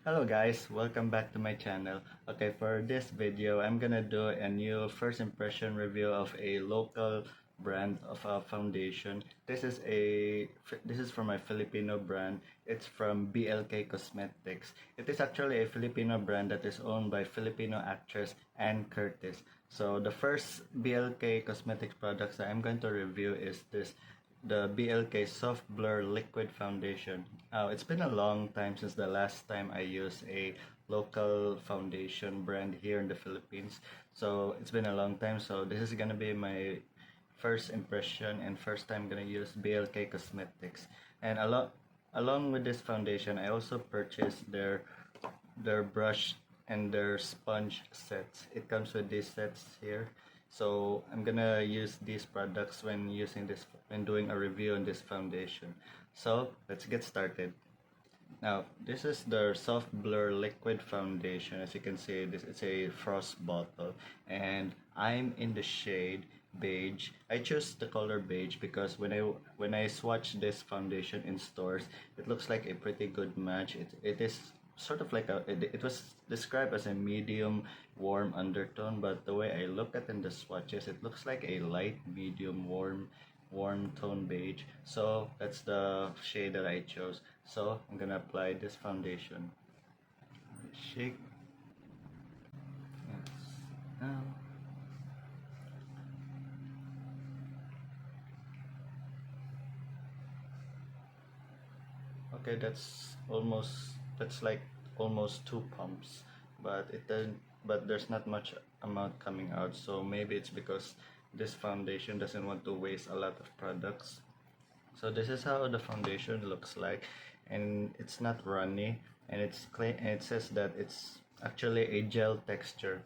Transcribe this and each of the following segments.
Hello guys, welcome back to my channel. Okay, for this video, I'm gonna do a new first impression review of a local brand of a foundation. This is from a Filipino brand. It's from BLK Cosmetics. It is actually a Filipino brand that is owned by Filipino actress Ann Curtis. So the first BLK Cosmetics products that I'm going to review is the BLK Soft Blur Liquid Foundation. It's been a long time since the last time I used a local foundation brand here in the Philippines. So it's been a long time. So this is gonna be my first impression and first time gonna use BLK Cosmetics. And along with this foundation, I also purchased their brush and their sponge sets. It comes with these sets here. So I'm gonna use these products when doing a review on this foundation. So let's get started. Now this is the Soft Blur Liquid Foundation. As you can see, it's a frost bottle, and I'm in the shade beige. I chose the color beige because when I swatch this foundation in stores, it looks like a pretty good match. It is sort of like it was described as a medium warm undertone, but the way I look at in the swatches, it looks like a light medium warm tone beige. So that's the shade that I chose. So I'm gonna apply this foundation. Shake. Yes. Now. Okay, that's like almost two pumps, but it doesn't. But there's not much amount coming out, so maybe it's because this foundation doesn't want to waste a lot of products. So this is how the foundation looks like, and it's not runny, and it's clean. And it says that it's actually a gel texture.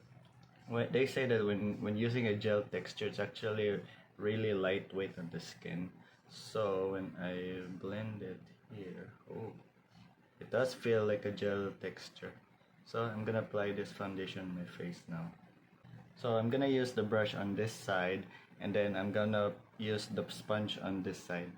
They say that when using a gel texture, it's actually really lightweight on the skin. So when I blend it here, oh, it does feel like a gel texture. So I'm gonna apply this foundation on my face now. So I'm gonna use the brush on this side, and then I'm gonna use the sponge on this side.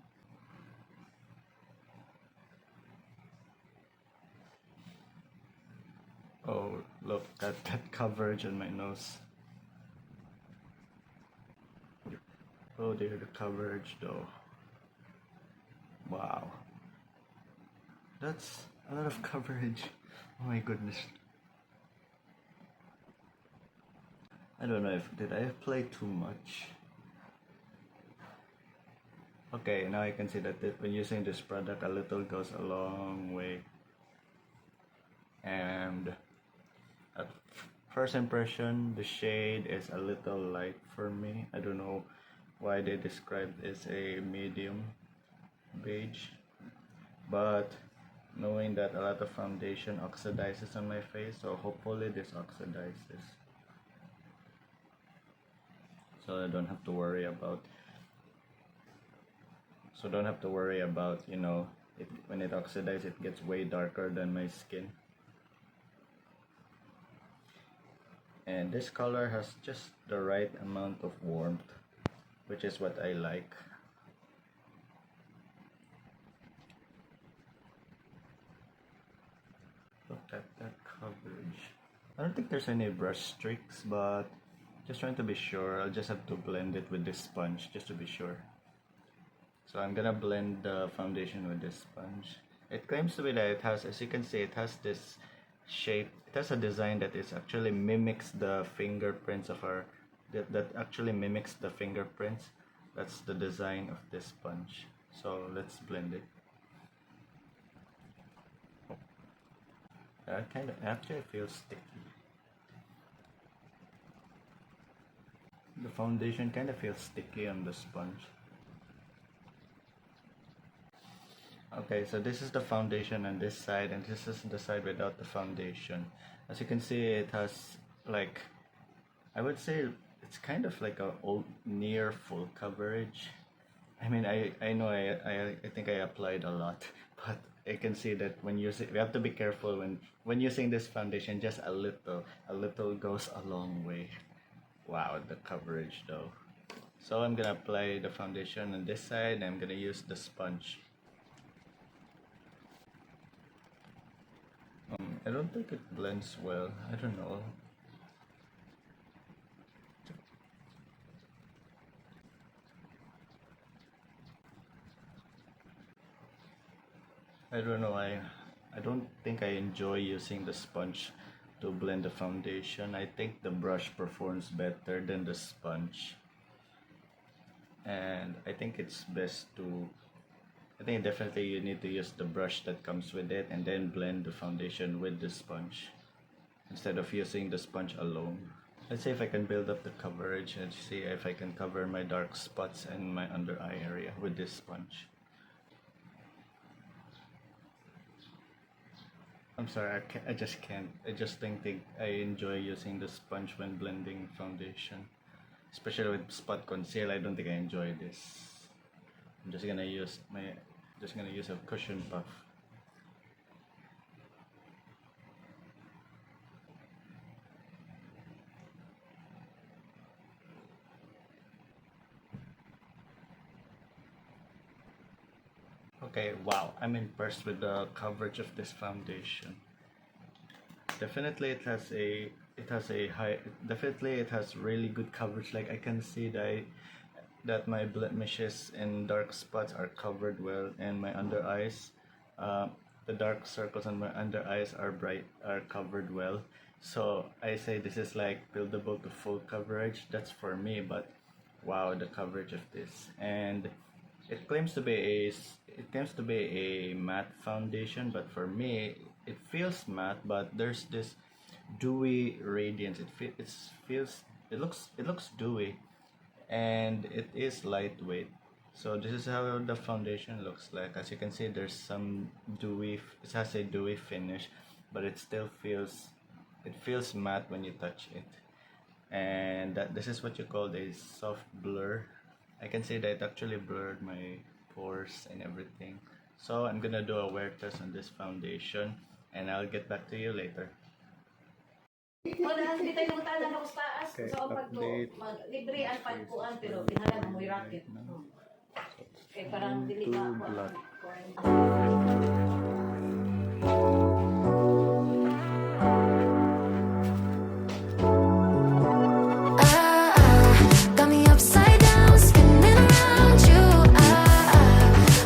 Oh, look at that coverage on my nose. Oh dear, the coverage though. Wow. That's a lot of coverage. Oh my goodness. I don't know if did I play too much. Okay, now I can see that when using this product, a little goes a long way. And at first impression, the shade is a little light for me. I don't know why they described as a medium beige, but knowing that a lot of foundation oxidizes on my face, so hopefully this oxidizes, so I don't have to worry about when it oxidizes, it gets way darker than my skin. And this color has just the right amount of warmth, which is what I like. Look at that coverage. I don't think there's any brush streaks, but just trying to be sure, I'll just have to blend it with this sponge just to be sure. So I'm gonna blend the foundation with this sponge. It claims to be that it has, as you can see, it has this shape. It has a design that is actually mimics the fingerprints of our that actually mimics the fingerprints. That's the design of this sponge. So let's blend it. Kind of actually feels sticky. The foundation kind of feels sticky on the sponge. Okay, so this is the foundation on this side, and this is the side without the foundation. As you can see, it has like, I would say it's kind of like a near full coverage. I mean, I know I think I applied a lot, but I can see that when using, we have to be careful when using this foundation. Just a little goes a long way. Wow, the coverage though. So I'm gonna apply the foundation on this side, and I'm gonna use the sponge. I don't think it blends well. I don't know. I don't know. I don't think I enjoy using the sponge to blend the foundation. I think the brush performs better than the sponge. And I think it's best to I think definitely you need to use the brush that comes with it and then blend the foundation with the sponge instead of using the sponge alone. Let's see if I can build up the coverage and see if I can cover my dark spots and my under eye area with this sponge. I'm sorry, I just can't. I just think I enjoy using the sponge when blending foundation. Especially with spot conceal, I don't think I enjoy this. I'm just gonna use a cushion puff. Okay, wow, I'm impressed with the coverage of this foundation. Definitely it has really good coverage. Like I can see that my blemishes and dark spots are covered well, and my under eyes, the dark circles on my under eyes are covered well. So I say this is like buildable to full coverage. That's for me, but wow, the coverage of this. And it claims to be a matte foundation, but for me it feels matte, but there's this dewy radiance. It looks dewy, and it is lightweight. So this is how the foundation looks like. As you can see, there's some dewy. It has a dewy finish, but it feels matte when you touch it. And this is what you call a soft blur. I can see that it actually blurred my pores and everything. So I'm gonna do a wear test on this foundation, and I'll get back to you later. Wala, hindi tayo nangutalan ako sa taas. Okay, Sa pag update. libre ang pagkuan, pero pinala mo yung racket. Eh, parang dili ka ako. Black. Got me upside down, spinning around you.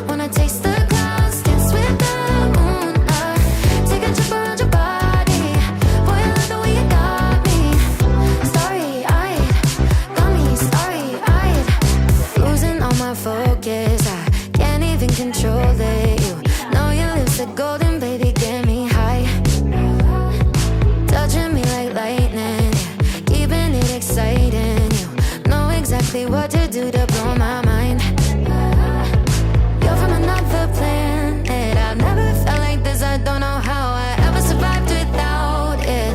Wanna taste the clouds, dance with the moon. Take a trip around your body. Boy, I love the way you got me. Starry-eyed, got me starry-eyed. Losing all my focus, I can't even control it. You know your lips are golden, baby, get me high. Touching me like lightning, yeah, keeping it exciting. You know exactly what to do to blow my mind. You're from another planet. I've never felt like this. I don't know how I ever survived without it.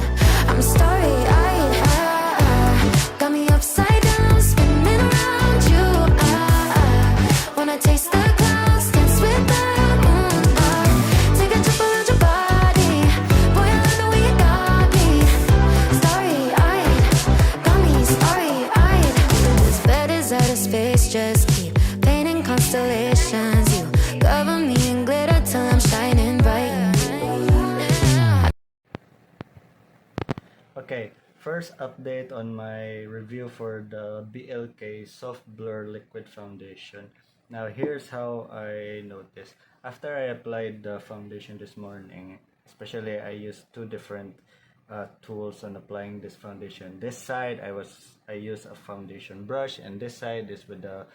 I'm starry-eyed. Got me upside down, spinning around you. Wanna taste the clouds, dance with the moon. Take a trip around your body. Boy, I love the way you got me. Starry-eyed, got me starry-eyed. This bed is out of space, just keep painting constellations. You cover me in glitter till I'm shining bright. Okay, first update on my review for the BLK Soft Blur Liquid Foundation. Now here's how I noticed. After I applied the foundation this morning, especially I used two different tools on applying this foundation. This side I use a foundation brush, and this side is with the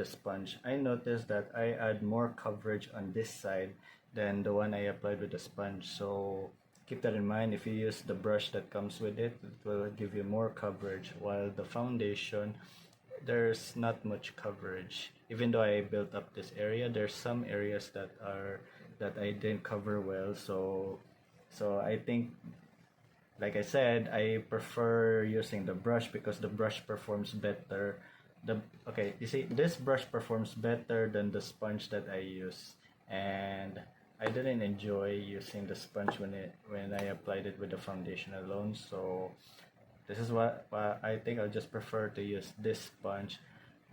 sponge. I noticed that I add more coverage on this side than the one I applied with the sponge. So keep that in mind. If you use the brush that comes with it, it will give you more coverage, while the foundation, there's not much coverage. Even though I built up this area, there's some areas that I didn't cover well. So I think, like I said, I prefer using the brush because the brush performs better. You see, this brush performs better than the sponge that I use, and I didn't enjoy using the sponge when I applied it with the foundation alone. So this is what I think I'll just prefer to use this sponge.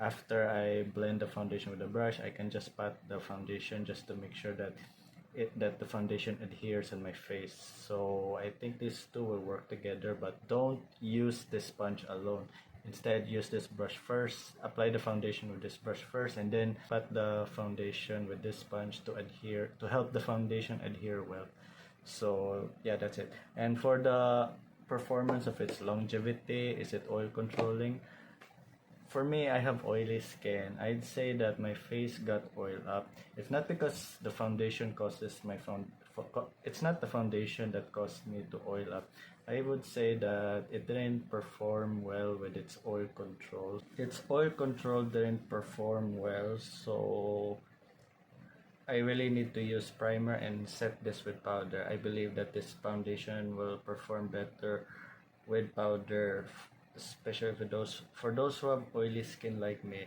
After I blend the foundation with the brush, I can just pat the foundation just to make sure that that the foundation adheres on my face. So I think these two will work together, but don't use this sponge alone. Instead, use this brush first, apply the foundation with this brush first, and then pat the foundation with this sponge to help the foundation adhere well. So yeah, that's it. And for the performance of its longevity, is it oil controlling? For me, I have oily skin. I'd say that my face got oil up. It's not because the foundation causes it's not the foundation that caused me to oil up. I would say that it didn't perform well with its oil control. Its oil control didn't perform well, so I really need to use primer and set this with powder. I believe that this foundation will perform better with powder, especially for those who have oily skin like me.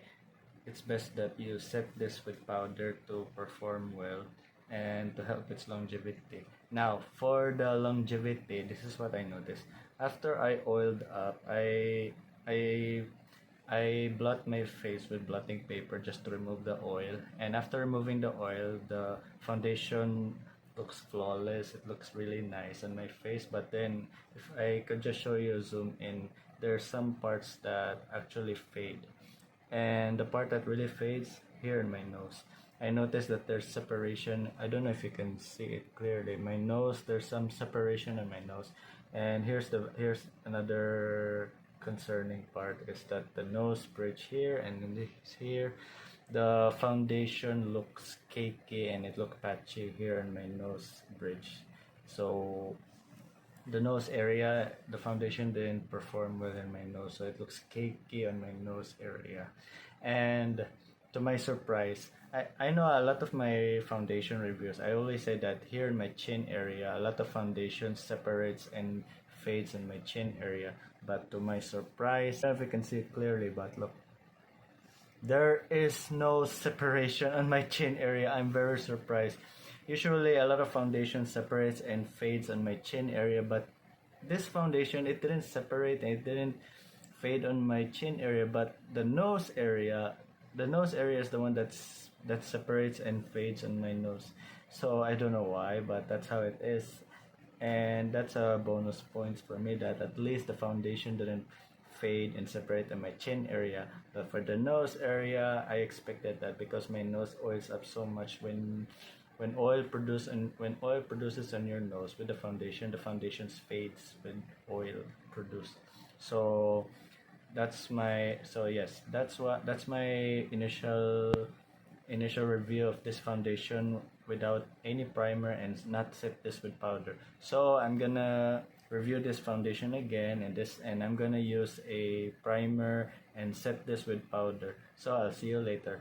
It's best that you set this with powder to perform well and to help its longevity. Now, for the longevity, this is what I noticed. After I oiled up, I blot my face with blotting paper just to remove the oil. And after removing the oil, the foundation looks flawless. It looks really nice on my face. But then, if I could just show you, zoom in, there are some parts that actually fade. And the part that really fades, here in my nose. I noticed that there's separation. I don't know if you can see it clearly. My nose, there's some separation on my nose. And here's another concerning part, is that the nose bridge here and then this here, the foundation looks cakey and it looked patchy here on my nose bridge. So the nose area, the foundation didn't perform well in my nose, so it looks cakey on my nose area. And to my surprise, I know a lot of my foundation reviews, I always say that here in my chin area, a lot of foundation separates and fades in my chin area. But to my surprise, I don't know if you can see it clearly, but look, there is no separation on my chin area. I'm very surprised. Usually a lot of foundation separates and fades on my chin area, but this foundation, it didn't separate and it didn't fade on my chin area, but the nose area is the one that separates and fades on my nose. So I don't know why, but that's how it is. And that's a bonus points for me, that at least the foundation didn't fade and separate in my chin area. But for the nose area, I expected that, because my nose oils up so much when oil produces on your nose with the foundation fades with oil produced. So that's my initial review of this foundation without any primer and not set this with powder. So I'm gonna review this foundation again, and I'm gonna use a primer and set this with powder. So I'll see you later.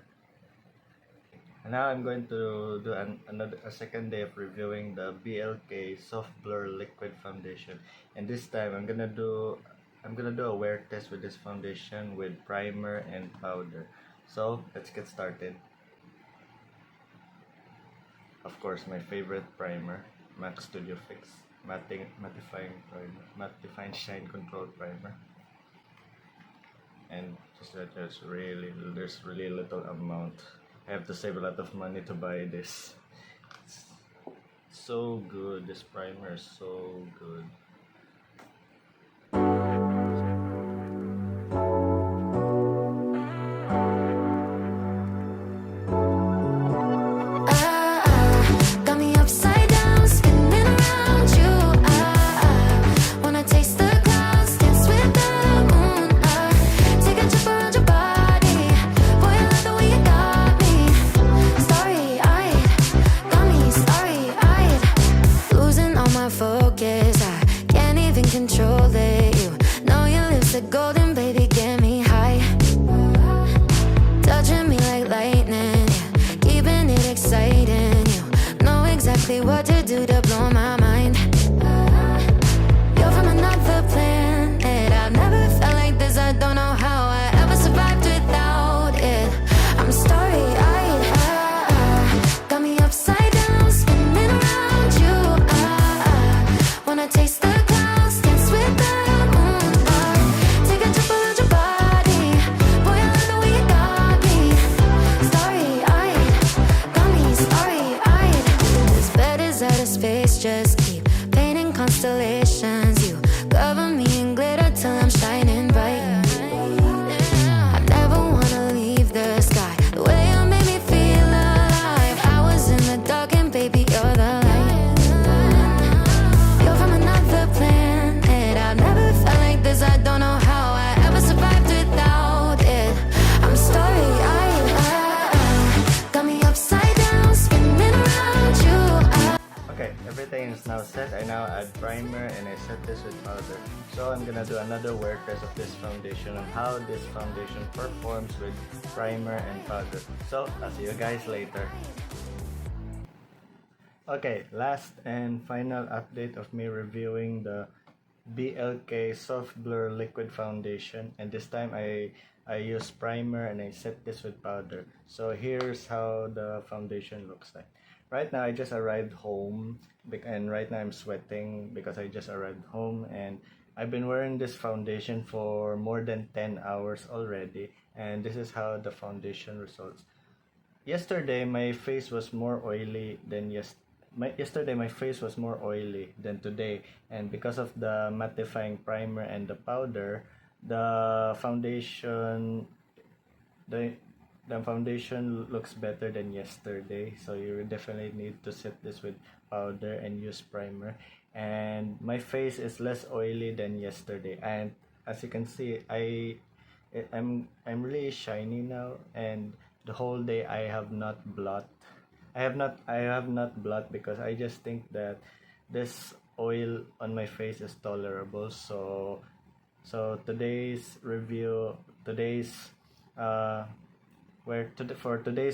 And now I'm going to do a second day of reviewing the BLK Soft Blur Liquid Foundation, and this time I'm gonna do a wear test with this foundation with primer and powder. So let's get started. Of course, my favorite primer, MAC Studio Fix mattifying primer, mattifying shine control primer. And just that there's really little amount. I have to save a lot of money to buy this. It's so good. This primer is so good. Got me upside down, spinning around you. Wanna taste the clouds, dance with the moon. Take a trip around your body. Boy, I love the way you got me. Starry-eyed, got me starry-eyed. Losing all my focus, I face, just keep painting constellations. You cover me in glitter till I'm shining bright. I never wanna leave the sky. The way you made me feel alive. I was in the dark and baby, you're the light. You're from another planet. I've never felt like this. I don't know how I ever survived without it. I'm starry-eyed. Got me upside down, spinning around you. Okay, everything is now set. I now add primer and I set this with powder. So I'm gonna do another wear test of this foundation and how this foundation performs with primer and powder. So I'll see you guys later. Okay, last and final update of me reviewing the BLK Soft Blur Liquid Foundation, and this time I use primer and I set this with powder. So here's how the foundation looks like. Right now I just arrived home and right now I'm sweating because I just arrived home, and I've been wearing this foundation for more than 10 hours already, and this is how the foundation results. Yesterday my face was more oily than yesterday my face was more oily than today, and because of the mattifying primer and the powder, the foundation the foundation looks better than yesterday. So you definitely need to set this with powder and use primer, and my face is less oily than yesterday, and as you can see I'm really shiny now, and the whole day I have not blot. I have not blot because I just think that this oil on my face is tolerable. So for today's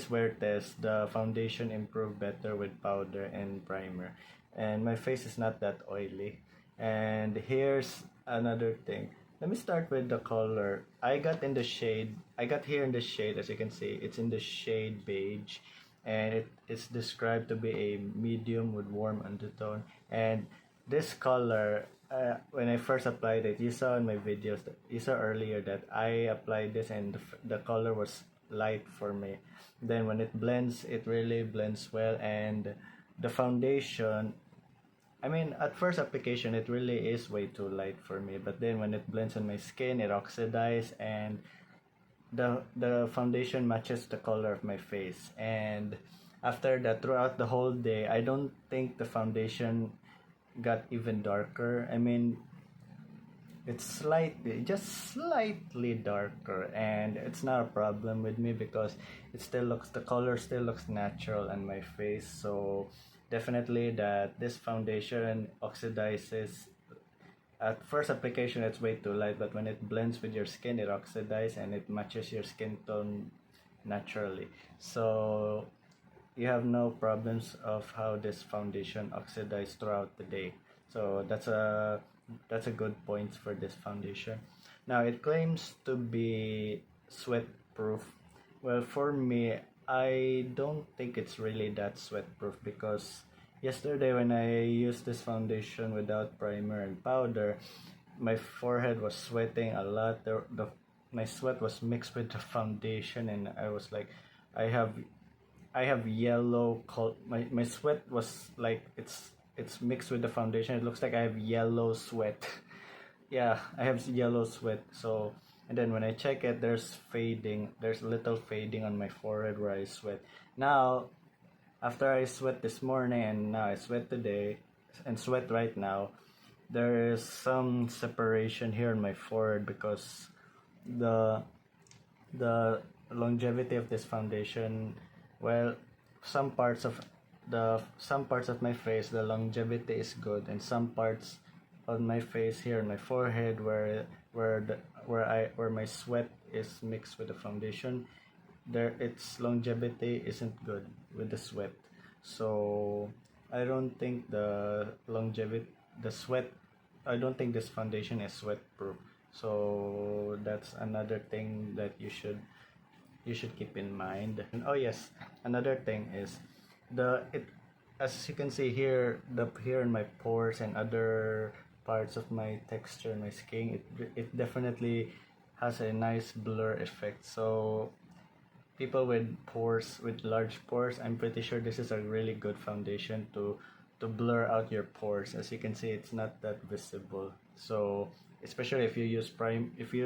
wear test, the foundation improved better with powder and primer, and my face is not that oily. And here's another thing. Let me start with the color. I got here in the shade, as you can see, it's in the shade beige, and it's described to be a medium with warm undertone. And this color, when I first applied it, you saw in my videos, you saw earlier that I applied this and the color was light for me. Then when it blends, it really blends well, and the foundation, I mean, at first application it really is way too light for me, but then when it blends on my skin, it oxidizes, and the foundation matches the color of my face. And after that, throughout the whole day, I don't think the foundation got even darker. I mean, it's just slightly darker, and it's not a problem with me because the color still looks natural on my face. So definitely that this foundation oxidizes. At first application it's way too light, but when it blends with your skin, it oxidizes and it matches your skin tone naturally. So you have no problems of how this foundation oxidizes throughout the day. So that's a good point for this foundation. Now it claims to be sweat proof. Well, for me, I don't think it's really that sweat proof because yesterday when I used this foundation without primer and powder, my forehead was sweating a lot. My sweat was mixed with the foundation, and I was like, I have yellow my sweat was like it's mixed with the foundation. It looks like I have yellow sweat. Yeah, I have yellow sweat. So, and then when I check it, there's a little fading on my forehead where I sweat. Now, after I sweat this morning and now I sweat today and sweat right now, there is some separation here on my forehead because the longevity of this foundation, well, some parts of my face, the longevity is good, and some parts of my face here on my forehead where my sweat is mixed with the foundation, its longevity isn't good with the sweat. So I don't think I don't think this foundation is sweat proof. So that's another thing that you should keep in mind. And oh yes, another thing is as you can see here, here in my pores and other parts of my texture, my skin, it definitely has a nice blur effect. So people with large pores, I'm pretty sure this is a really good foundation to blur out your pores. As you can see, it's not that visible. So especially if you use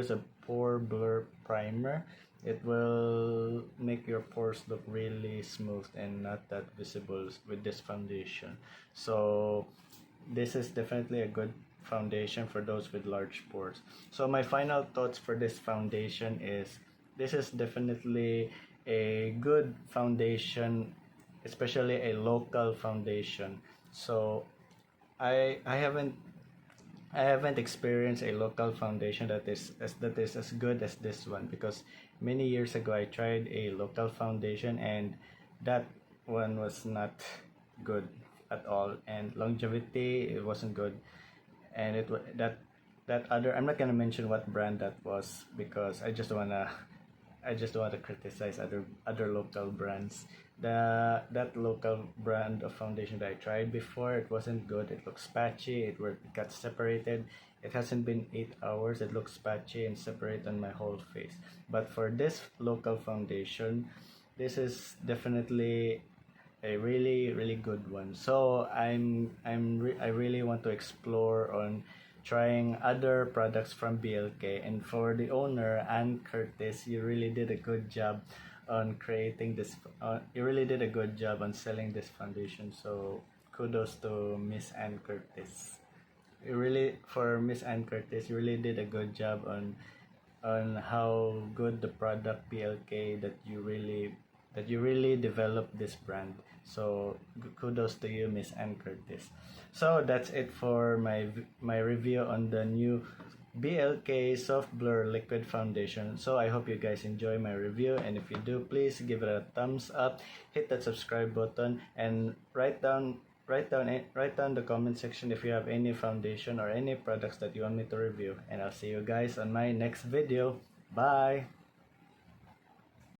a pore blur primer, it will make your pores look really smooth and not that visible with this foundation. So this is definitely a good foundation for those with large pores. So my final thoughts for this foundation is this is definitely a good foundation, especially a local foundation. So I haven't experienced a local foundation that is as good as this one, because many years ago I tried a local foundation and that one was not good at all, and longevity, it wasn't good. And that other, I'm not gonna mention what brand that was, because I just wanna criticize other local brands. That local brand of foundation that I tried before, it wasn't good. It looks patchy. It got separated. It hasn't been 8 hours. It looks patchy and separate on my whole face. But for this local foundation, this is definitely a really really good one. So I really want to explore on trying other products from BLK. And for the owner, Ann Curtis, you really did a good job on creating this. You really did a good job on selling this foundation. So kudos to Miss Ann Curtis. For Miss Ann Curtis, you really did a good job on how good the product BLK, that you really developed this brand. So kudos to you, Miss Ann Curtis. So that's it for my review on the new BLK Soft Blur Liquid Foundation. So I hope you guys enjoy my review, and if you do, please give it a thumbs up, hit that subscribe button, and write down the comment section if you have any foundation or any products that you want me to review. And I'll see you guys on my next video. Bye.